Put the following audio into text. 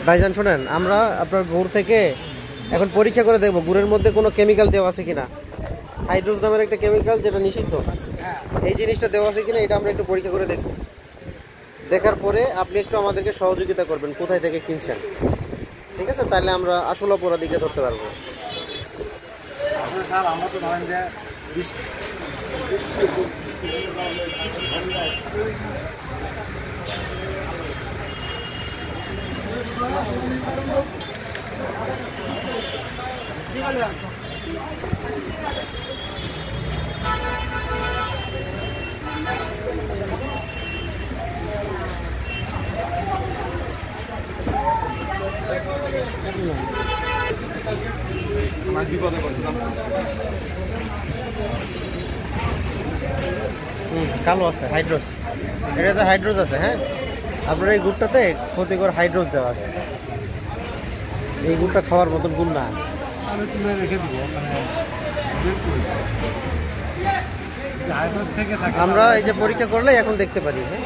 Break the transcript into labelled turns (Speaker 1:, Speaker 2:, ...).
Speaker 1: ভাইজান শোনেন, আমরা আপনার গুড় থেকে এখন পরীক্ষা করে দেখবো গুড়ের মধ্যে কোনো কেমিক্যাল দেওয়া আছে কিনা। হাইড্রোজ নামের একটা কেমিক্যাল যেটা নিষিদ্ধ, এই জিনিসটা দেওয়া আছে কিনা এটা আমরা একটু পরীক্ষা করে দেখব। দেখার পরে আপনি একটু আমাদেরকে সহযোগিতা করবেন কোথায় থেকে কিনছেন, ঠিক আছে? তাহলে আমরা আসল অপরাধীকে ধরতে পারবো।
Speaker 2: স্যার আমরা তো ধরেন যে
Speaker 1: কালো আছে হাইড্রোজ, এটাতে হাইড্রোজ আছে। হ্যাঁ, আপনার এই গুড়টাতে ক্ষতিকর হাইড্রোজ দেওয়া আছে। এই গুড়টা খাওয়ার মতন গুড় না।
Speaker 2: আমি তুলে রেখে দিব,
Speaker 1: আমরা এই যে পরীক্ষা করলে এখন দেখতে পারি। হ্যাঁ।